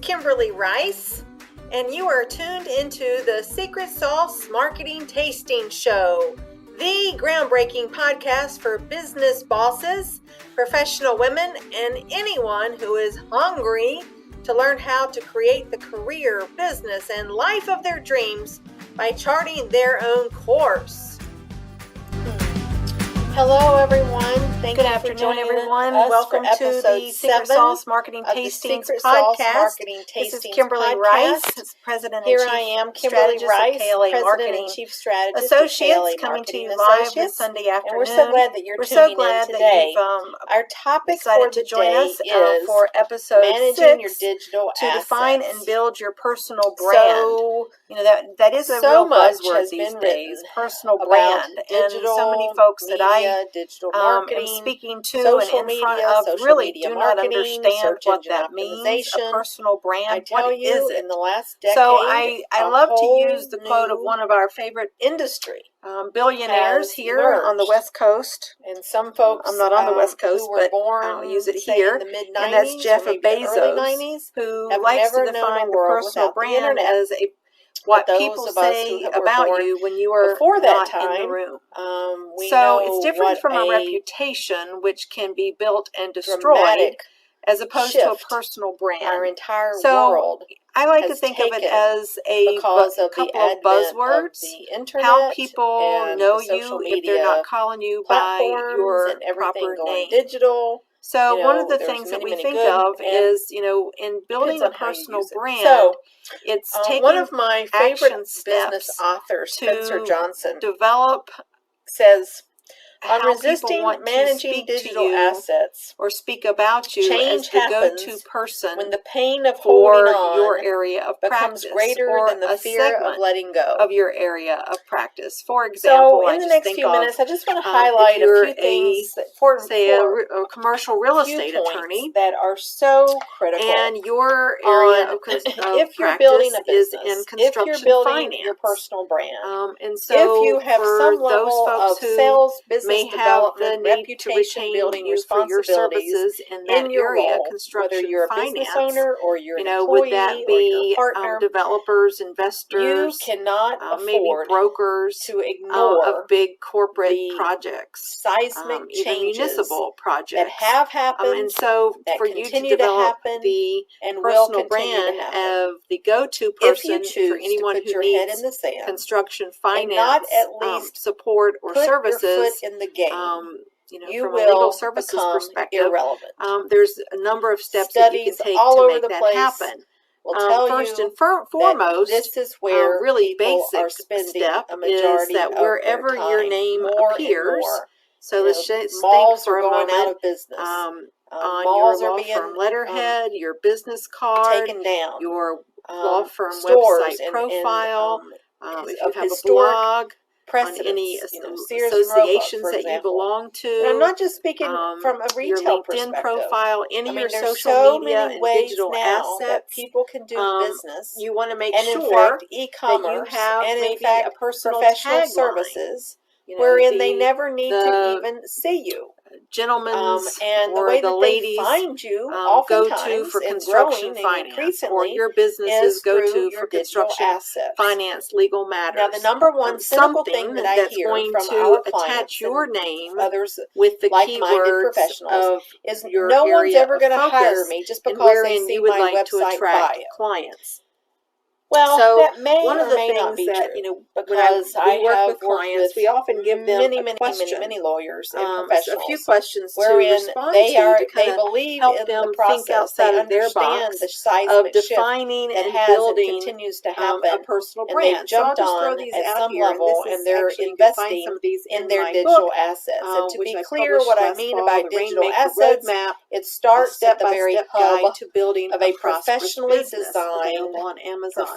Kimberly Rice, and you are tuned into the Secret Sauce Marketing Tasting Show, the groundbreaking podcast for business bosses, professional women, and anyone who is hungry to learn how to create the career, business, and life of their dreams by charting their own course. Hello, everyone. Good afternoon, everyone. Welcome to the Secret Sauce Marketing Tastings podcast. This is Kimberly Rice, President Here and Chief I am, Kimberly Strategist Rice, of KLA President Marketing and Chief Strategist Associates, of KLA coming to Marketing you live Associates. this Sunday afternoon. And we're so glad that you're tuning in today. Our topic for to the join day us is for episode managing 6 your digital to assets. define and build your personal brand. So, that is a so real much buzzword has these been days, written personal about brand. digital And so many folks media, that I digital am marketing, speaking to social and in media, front of social really media do not marketing, understand search what engine that means, optimization. a personal brand. I tell What you, is it? in the last decade, So I a love to whole use the quote of new one of our favorite industry billionaires has here on the emerged. West Coast. And some folks, I'm not on the West Coast, who were but born, I'll use it say, here. in the mid-90s, And that's Jeff or maybe the early Bezos, 90s, who have likes to never known define a the world personal without the brand internet. as what But those people of us say who were about born you when you are before that not time, in the room. we So know it's different what from a reputation, which can be built and destroyed, as opposed to a personal brand. Our entire So world I like to has think of it taken as a because of the couple of advent buzzwords. of the internet, How people and know the social you if they're not calling you by platforms your and everything proper going name. digital. So You one know, of the there's things that many, we many think good of and is, in building depends a on how you personal use it. brand, So, it's taking one of my favorite action business steps authors, Spencer to Johnson, develop says, on how people resisting want to managing speak to digital you assets, or speak about you as change the go-to happens person when the pain of for holding on your area of becomes practice greater or than the a fear of segment letting go. of your area of practice. For example, So, I in the just next think few of minutes, I just want to if highlight a you're few things that important say a commercial real estate points attorney, that are so critical. and your area on of if you're practice building a is business, in if construction you're building finance, your personal brand, and so if you have for some those level folks of who sales, business may have the development, need to reputation retain building you for your responsibilities services in that in your area, role, construction whether you're a finance, business owner or you're an would that employee or you're a be partner, developers, you investors, cannot maybe afford brokers to of ignore big corporate the projects, seismic even changes municipal projects that have happened, and so that for you to continue to develop happen, the and will personal continue to brand happen. of the go-to If you person choose for anyone to put who your head needs in the sand construction and finance not at least support or put your foot services, in the game, you from a legal will services become perspective, irrelevant. There's a number of steps that you can Studies take all to over make the that place happen. will tell First you and that foremost, this is where really people are basic spending step a is majority that of their wherever your time, name more appears, and more. so let's think malls for are a going out moment of business. on Malls your are law being firm letterhead, your business card, taken down. your law firm Stores website profile, if if you have a historic blog, on precedents, any Sears and Roebuck, associations for that you example. belong to, And I'm not just speaking from a your retail LinkedIn perspective. profile, any of your there's social so media many and ways digital now that assets. people can do business, You want to make and in sure fact, that you e-commerce have and in maybe fact, a personal professional tagline, services, wherein they never need to the even see you. gentlemen's And the or way the that ladies they find you, go to oftentimes, for and construction growing and finance, or increasingly, your businesses is go through to your for digital construction assets. finance, legal matters. Now, the number one cynical thing Something that I that's hear going from to our attach clients your and name others with the like-minded keywords professionals of is your no one's area ever of going to hire focus me just and because they wherein see you would my like to website attract bio. clients. Well, So that may one or of the may not things be that true, because I we work have with clients, with we often give them many lawyers and a professionals, few questions to wherein respond they to they kind of believe help in them the think process. outside They of their understand box the of seismic shift defining that and has building and continues to a happen, personal and they've brand. So I'll jumped just throw on these at out some here, level, and and this they're is actually, you can find investing some of these in in their my digital book, assets. And to which be I clear, published what I last mean fall, by the digital Rainmaker assets, Roadmap, it starts at the step-by-step very guide hub to building of a prosperous professionally business, designed, available on Amazon.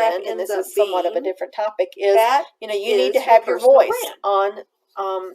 recommend, and this is somewhat of a different topic, is you need to have your voice on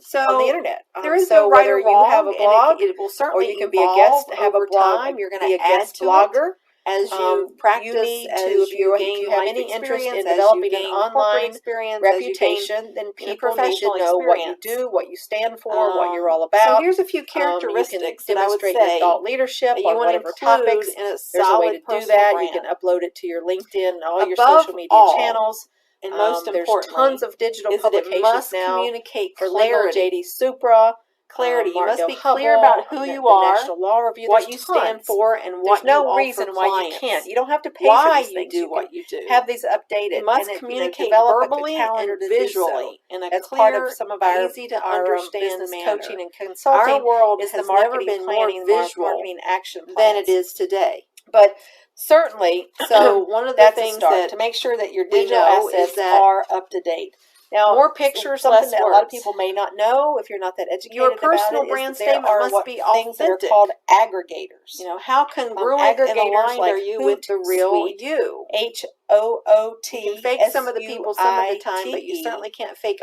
So on the internet. There is no right or wrong. You have a blog, it will certainly or you can be a guest, have a blog, time. You're going be to a guest blogger. As you Practice, if you have any interest in developing an online experience, reputation, then people need to know what you do, what you stand for, what you're all about. So here's a few characteristics that I would demonstrate say your thought leadership you on want to whatever topics. in a There's a way to do that. brand. You can upload it to your LinkedIn and all your Above social media all, channels. And most there's importantly, tons of digital is that it publications must now communicate for legal, clarity. JD Supra. Clarity. You must Martindale be clear Hubbell, about who the you are, National Law Review, what there's you stand tons. for, and There's what no you offer reason why clients. you can't. You don't have to pay why for these you things. do You what can you do. have these updated. You must and communicate develop verbally a calendar and to do so. visually in a That's clear, part of some of our easy to our understand business manner. coaching and consulting. Our world is the has never marketing been planning, more visual marketing action plans than it is today. But certainly, So one of the that's a things start that to make sure that your we digital know assets is that are up to date. Now, more pictures, something less that a lot of words. people may not know if you're not that educated Your personal about it, brand is that there statement are must what be things that are authentic. called aggregators. You know, how congruent and aggregators aligned like are you with the real Hootsuite, you? HOOT. You can fake some of the people some of the time, but you certainly can't fake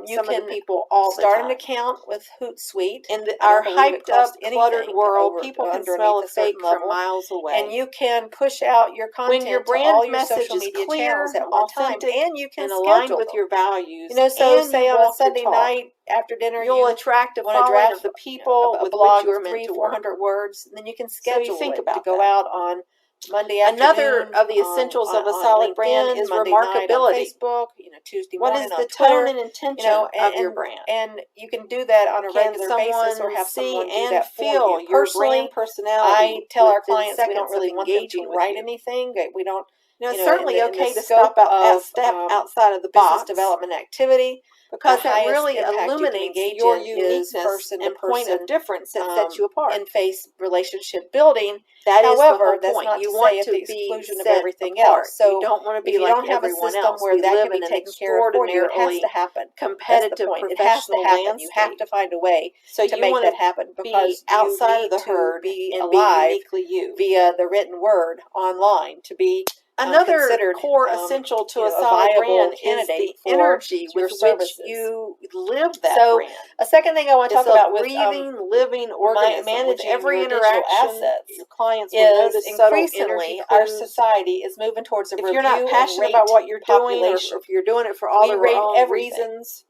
You some can of the people all the start time. an account with Hootsuite. In I our don't believe it hyped up, costs cluttered anything world, over- people can underneath smell a a certain fake from level. miles away. And you can push out your content when your to brand all your message social is media clear, channels at one time, authentic, and you can and aligned schedule with them. your values, You know, so and say you on a walk the Sunday talk, night after dinner, you'll you attract a want to following draft of the people a with blog which you're of meant 300 to or work. 400 words, and then you can So schedule you think it about to go that. out on Monday afternoon. Another of the essentials of a solid LinkedIn, brand is Monday night on remarkability. Facebook, Tuesday What morning is on the Twitter. tone and intention And of your brand? And you can do that on a Can regular basis, or someone have see someone do and that for feel you. your Personally, brand personality I tell our within clients we don't seconds really of want them engaging to with write you? anything. We don't. It's in certainly the okay to scope step of outside of the business box, development activity, because the that highest really impact you can illuminates engage your in is uniqueness person to and point person, of difference that sets you apart. in face relationship building. That is However, the whole that's point. not you to want say at to the be exclusion of set everything apart. else. So you don't want to be if you like don't have a everyone system else. where We that live can be in an taken care of for you, it has extraordinarily to happen. That's the competitive point. It has to professional happen. You have landscape. to find a way So to you make want that happen, be because outside you of the need herd to be and alive be uniquely you. via the written word online to be Another considered core essential to a a solid viable brand is candidate the for energy your with which services. you live that So, brand. a second thing I want to It's talk a about with breathing, living organism. managing With every your digital interaction, assets your clients will is notice subtle increasingly energy our clues. society is moving towards a If review you're not and passionate rate about what you're doing, or population. if you're doing it for all We the rate wrong everything. reasons,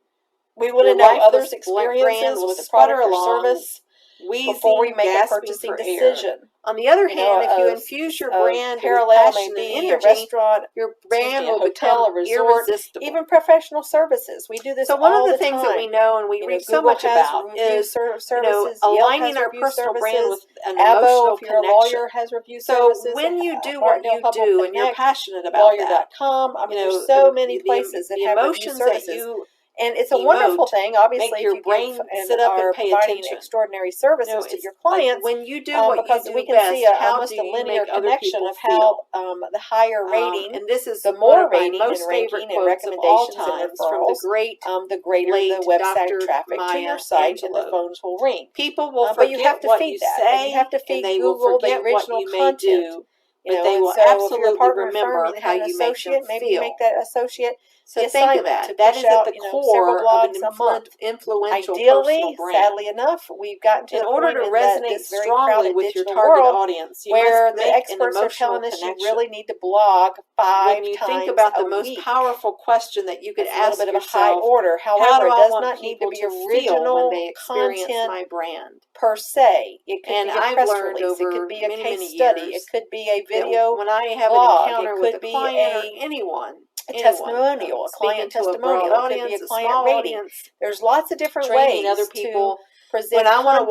We want to your know lifeless others' brand experiences will with the sputter product or along, service wheezing, before we make a gasping purchasing for air. decision. On the other You know, hand, if you a- infuse your a brand with parallel passion may and be energy, a restaurant, your brand a will hotel, become a resort, irresistible. even professional services. We do this So one all of the the things time. that we know and we You know, read so Google much has about review is services, Yelp aligning has our review personal services, brand with an Abo, emotional if you're a connection. lawyer, has review So services. when you do what Martindale you Hubbell do and you're Connect, passionate about that, lawyer.com. I mean, there's so many places that the have review emotions that services. you And it's a wonderful emote thing, obviously, make if your you brain give and sit up are and pay providing attention. extraordinary services to It's your clients. like when you do what Because you do we can best, see how almost do a you linear make other connection people of how feel? the higher rating, And this is the one more of my rating most and favorite ranking and quotes of all recommendations and times from the referrals, great the greater late the website Dr. traffic to Maya your site, and the Angelou. phones will ring. People will But you have forget to what feed you that. say, You have to feed and they will Google the forget what original you may content. do, You but know, they and will so if you're a absolutely partner in a firm, remember you how have an you make associate, them maybe you feel. make that associate So the think of assignment that. to That push is at out, the several core of blogs an a month. influential Ideally, personal brand. sadly enough, we've gotten to In the order point to in resonate this very strongly crowded with your digital target world audience, you where must the make an experts are emotional telling us connection. you really need to blog 5 When you times think about a the most week. powerful question that you could It's a little ask bit of a high yourself, order. how However, do it I does want not need to people be to feel when original they experience content my brand? per se. It could And be a I've press learned release. It over could be a many, case many study. years It could be a that video when I have blog. an encounter It with could a be client or a anyone, testimonial, a client speaking to a testimonial. broad It could be audience, a a client small rating. audience, There's lots of different training ways other to people. present When I content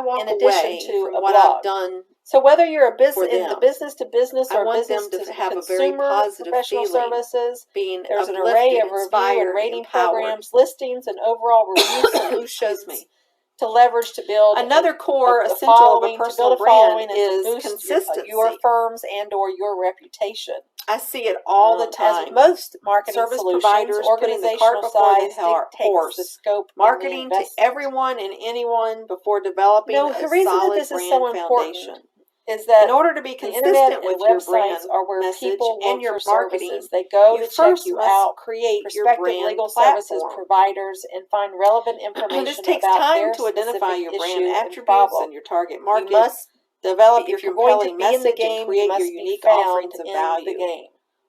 walk in addition away to from a what blog. I've done, So whether you're a for in the them, business to business I or want business them to to have a consumer very positive professional feeling, services, being there's an uplifted, array of review inspired, and rating empowered. programs, listings, and overall review solutions Excuse me. to leverage to build Another core a essential of following, a personal to build a brand following and is to boost consistency. your firms and or your reputation. I see it all the time. As most marketing Service solutions, providers putting the cart organizational before the size dictates horse. the scope Marketing and the to investment. everyone and anyone before developing No, a the reason that solid this is brand so important foundation. is that in order to be consistent with your brand are where message people and your marketing, services. They go to check first you must out, create your prospective brand legal platform. services providers, and find relevant information This takes about time their to identify specific your brand issue attributes and problem. and your target market. You must develop your if you're going to compelling be in the message game, and create you must your be unique found offerings of in value. the game.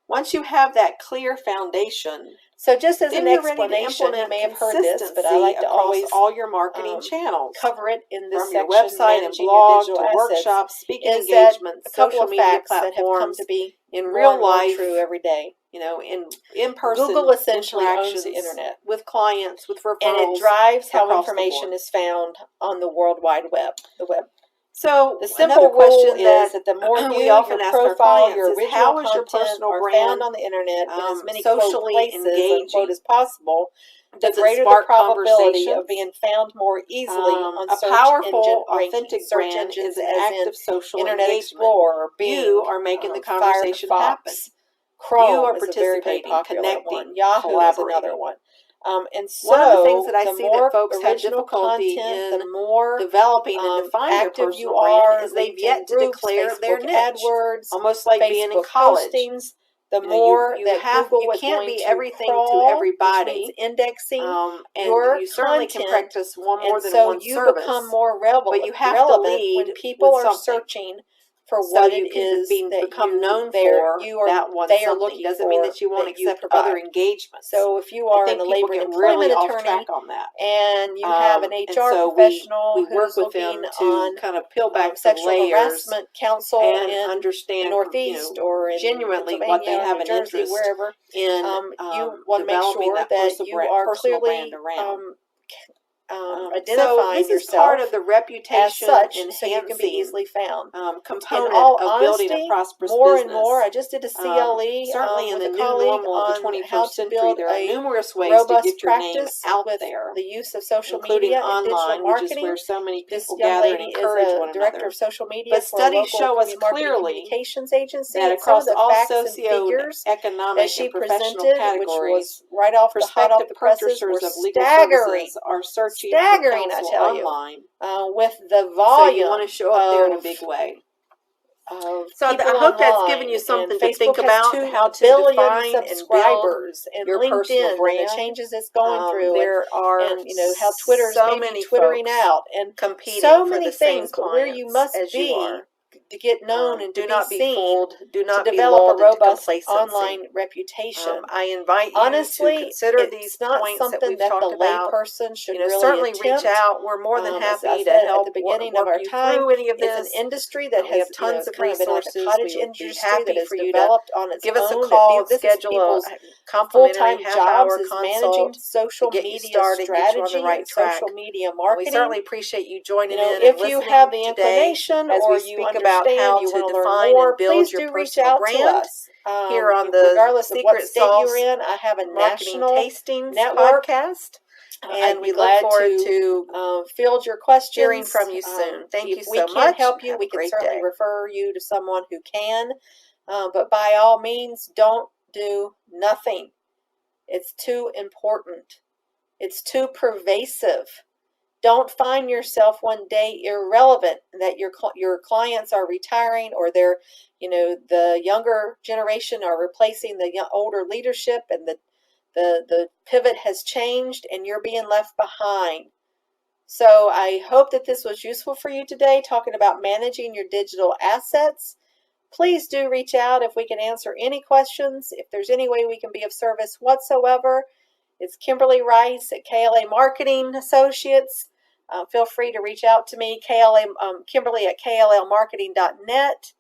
Once you have that clear foundation, So just as then an you're ready to explanation, you implement may have heard this, but I like to across always all your marketing channels, cover it in this from your section, website and managing blog your to digital assets, workshops, speaking is that engagements, a couple social of media facts that have come platforms, to be in more real and more life, true every day. in person Google essentially owns interactions the internet, with clients, with referrals, and it drives how across the information board. is found on the World Wide Web, the web. So The simple another question rule is that the more we you, often your ask our profile, clients your is, original how is your content personal are brand found on the internet in as many socially quote places engaging? unquote as possible, the Does it greater the spark probability conversations? of being found more easily on a search powerful, engine authentic rankings, search brand engines is an as act in of social Internet engagement. Explorer, Bing, You are making the conversation happen. Firefox, Chrome You are is a very, very participating, popular connecting, one. Yahoo is collaborating. another one. And so One of the things that I the see more that folks have original difficulty content, in the more developing and defining their active personal you are, brand is they've LinkedIn yet to groups, declare their Facebook niche. AdWords, Almost like being in Facebook college. postings, the You know, more you that have, Google you is can't going be to everything crawl, to everybody. which means indexing And your you certainly content, can practice more and than so one you service. become more relevant. But you have to when lead people with are something. searching for So what you it can is that become known they're- for you are, that one they are something. looking Doesn't for mean that you won't that you accept other provide. engagements. So if you I are think an people labor and get really employment off attorney track on that. and you have an And HR so professional we work who's with them looking to on kind of peel back the sexual layers harassment counsel and in understand the Northeast you know, or in genuinely Pennsylvania what they or have New an Jersey, interest wherever, in you want to make developing sure that that you are personal clearly brand around. So identifying this is yourself part of the reputation as such, enhancing so you can be easily found. component In all of honesty, building a prosperous more business. and more, I just did a CLE Certainly in with the a new colleague normal of the on 21st how to century, build there are a numerous ways robust to get your name practice out with there, the use of social including media and digital online, which is marketing. where so many This people young gather and lady encourage is a one director another. of social media But for a studies local show us marketing clearly communications agency. that And some of across the all facts and figures that socioeconomic she and professional presented, which categories, was right off the hot off prospective the presses, were purchasers of legal staggering. services are searching Staggering, for I counsel tell you. online. With the So volume you want to show up there in a of big way. So I hope that's given you something to think about, how to define and build subscribers and your LinkedIn personal and brand. the changes it's going through. There are and how Twitter's so maybe many twittering folks out and competing so for many the same things, but where you clients must as you be are. to get known and to Do be not be seen, fooled. Do not to be develop lulled a robust into complacency. online reputation. I invite you Honestly, to consider it's these not points something that we've that talked the about. layperson should really certainly attempt. reach out. We're more than As happy I to said help at the beginning work of our you time, through any of it's this. an industry that We has have tons of kind of been like resources. a cottage We would be industry happy that has for you to developed on its give us own. a call, This is schedule people's a complimentary full-time half-hour jobs is consult managing social to get you media started, get you on strategy the right and track. social media We marketing. certainly appreciate you joining in if and you listening have the today inclination as or we you speak understand, about how you to want to learn define more, and build please your do reach personal out brand. to us. Here on the regardless of what Secret state Sauce you're in, I have a Marketing national Tastings network. podcast. And I'd we be look glad forward to field your questions. hearing from you soon. Thank you If so we much. can't help you, Have we a can great certainly day. refer you to someone who can. But by all means, don't do nothing. It's too important. It's too pervasive. Don't find yourself one day irrelevant, that your clients are retiring or they're, the younger generation are replacing the older leadership and the pivot has changed and you're being left behind. So I hope that this was useful for you today, talking about managing your digital assets. Please do reach out if we can answer any questions. If there's any way we can be of service whatsoever, it's Kimberly Rice at KLA Marketing Associates. Feel free to reach out to me, Kimberly at KLLmarketing.net.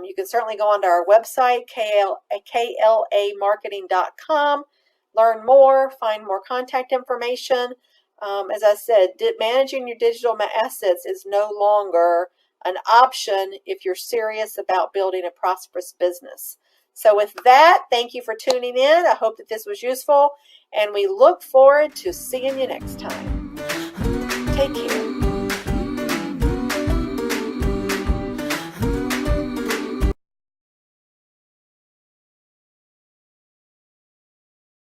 You can certainly go onto our website, KLAmarketing.com, learn more, find more contact information. As I said, managing your digital assets is no longer an option if you're serious about building a prosperous business. So with that, thank you for tuning in. I hope that this was useful, and we look forward to seeing you next time. Take care.